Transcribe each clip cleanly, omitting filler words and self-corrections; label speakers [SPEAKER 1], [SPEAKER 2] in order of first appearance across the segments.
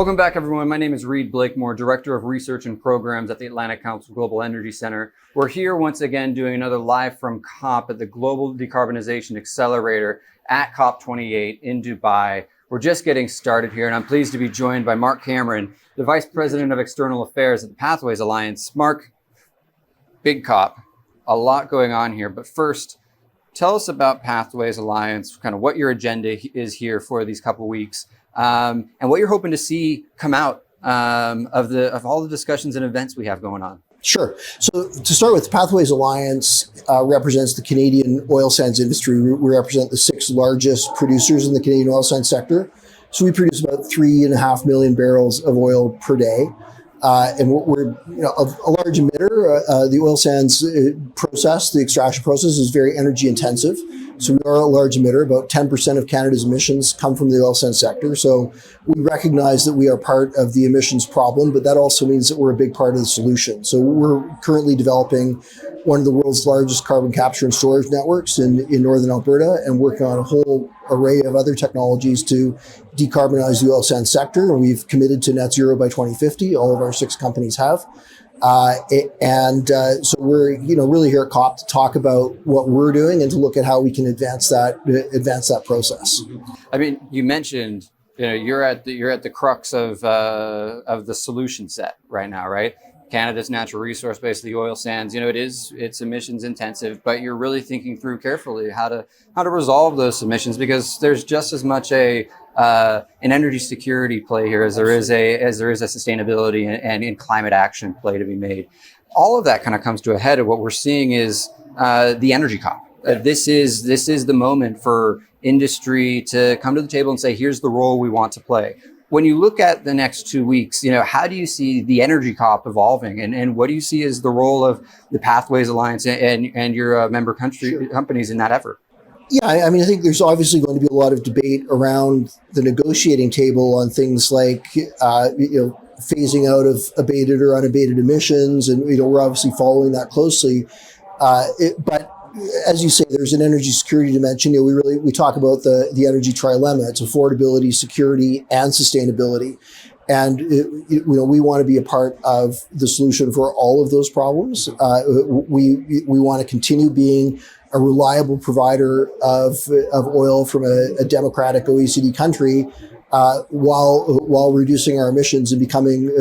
[SPEAKER 1] Welcome back, everyone. My name is Reed Blakemore, Director of Research and Programs at the Atlantic Council Global Energy Center. We're here once again doing another live from COP at the Global Decarbonization Accelerator at COP28 in Dubai. We're just getting started here, and I'm pleased to be joined by Mark Cameron, the Vice President of External Affairs at the Pathways Alliance. Mark, big COP, a lot going on here, but first, tell us about Pathways Alliance, kind of what your agenda is here for these couple weeks. And what you're hoping to see come out of all the discussions and events we have going on.
[SPEAKER 2] Sure. So to start with, the Pathways Alliance represents the Canadian oil sands industry. We represent the 6 largest producers in the Canadian oil sands sector. So we produce about 3.5 million barrels of oil per day. And we're a large emitter. The oil sands process, the extraction process, is very energy intensive. So we are a large emitter. About 10% of Canada's emissions come from the oil sands sector. So we recognize that we are part of the emissions problem, but that also means that we're a big part of the solution. So we're currently developing one of the world's largest carbon capture and storage networks in northern Alberta, and working on a whole array of other technologies to decarbonize the oil sands sector. And we've committed to net zero by 2050. All of our 6 companies have. So we're really here at COP to talk about what we're doing and to look at how we can advance that process.
[SPEAKER 1] I mean, you mentioned you're at the crux of the solution set right now, right? Canada's natural resource base, the oil sands, it's emissions intensive, but you're really thinking through carefully how to resolve those emissions, because there's just as much an energy security play here as there is a sustainability and climate action play to be made. All of that kind of comes to a head of what we're seeing is the energy COP. This is the moment for industry to come to the table and say, here's the role we want to play. When you look at the next 2 weeks, how do you see the energy COP evolving, and what do you see as the role of the Pathways Alliance and your member companies in that effort?
[SPEAKER 2] Yeah, I mean, I think there's obviously going to be a lot of debate around the negotiating table on things like, phasing out of abated or unabated emissions, and we're obviously following that closely. But as you say, there's an energy security dimension. We talk about the energy trilemma. It's affordability, security, and sustainability. And we want to be a part of the solution for all of those problems. We want to continue being a reliable provider of oil from a democratic OECD country, while reducing our emissions and becoming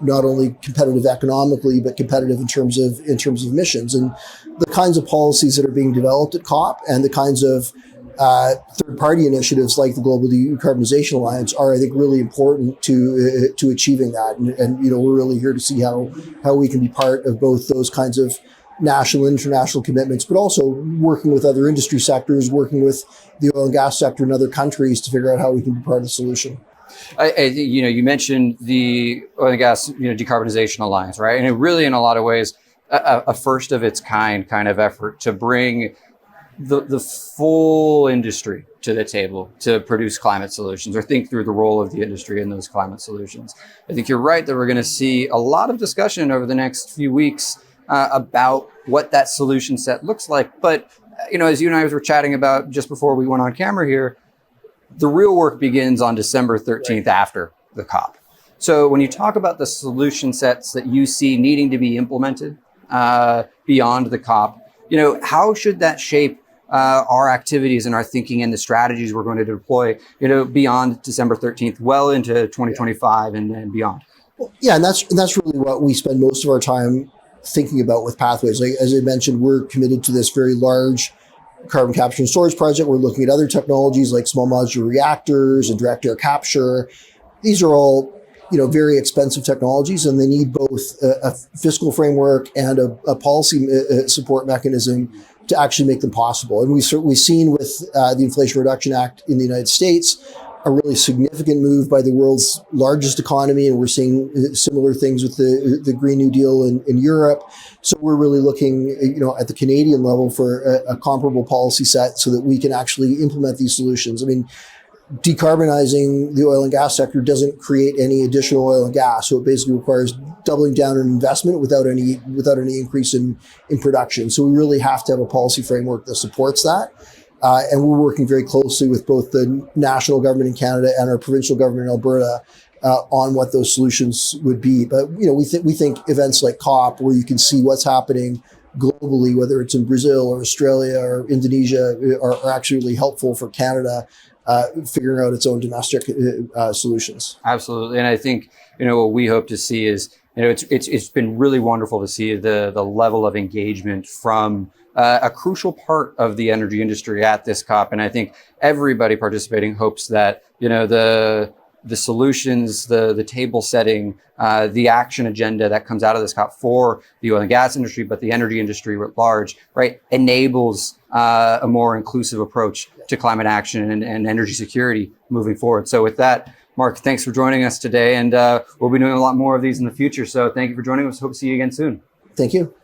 [SPEAKER 2] not only competitive economically but competitive in terms of emissions. And the kinds of policies that are being developed at COP and the kinds of third-party initiatives like the Global Decarbonization Alliance are, I think, really important to achieving that. And we're really here to see how we can be part of both those kinds of national and international commitments, but also working with other industry sectors, working with the oil and gas sector in other countries to figure out how we can be part of the solution.
[SPEAKER 1] You mentioned the oil and gas decarbonization alliance, right? And it really, in a lot of ways, a first of its kind of effort to bring the full industry to the table to produce climate solutions or think through the role of the industry in those climate solutions. I think you're right that we're going to see a lot of discussion over the next few weeks about what that solution set looks like. But, as you and I were chatting about just before we went on camera here, the real work begins on December 13th after the COP. So when you talk about the solution sets that you see needing to be implemented beyond the COP, how should that shape our activities and our thinking and the strategies we're going to deploy, beyond December 13th, well into 2025 and beyond?
[SPEAKER 2] Well, yeah, and that's really what we spend most of our time thinking about with Pathways. Like, as I mentioned, we're committed to this very large carbon capture and storage project. We're looking at other technologies like small modular reactors and direct air capture. These are all, very expensive technologies, and they need both a fiscal framework and a policy support mechanism to actually make them possible. And we've seen with the Inflation Reduction Act in the United States a really significant move by the world's largest economy, and we're seeing similar things with the Green New Deal in Europe. So we're really looking, at the Canadian level for a comparable policy set so that we can actually implement these solutions. I mean, decarbonizing the oil and gas sector doesn't create any additional oil and gas, so it basically requires doubling down on investment without any increase in production. So we really have to have a policy framework that supports that. And we're working very closely with both the national government in Canada and our provincial government in Alberta on what those solutions would be. But we think events like COP, where you can see what's happening globally, whether it's in Brazil or Australia or Indonesia, are actually really helpful for Canada figuring out its own domestic solutions.
[SPEAKER 1] Absolutely, and I think what we hope to see is it's been really wonderful to see the level of engagement from a crucial part of the energy industry at this COP, and I think everybody participating hopes that the solutions, the table setting, the action agenda that comes out of this COP for the oil and gas industry, but the energy industry at large, right, enables a more inclusive approach to climate action and energy security moving forward. So with that, Mark, thanks for joining us today, and we'll be doing a lot more of these in the future. So thank you for joining us. Hope to see you again soon.
[SPEAKER 2] Thank you.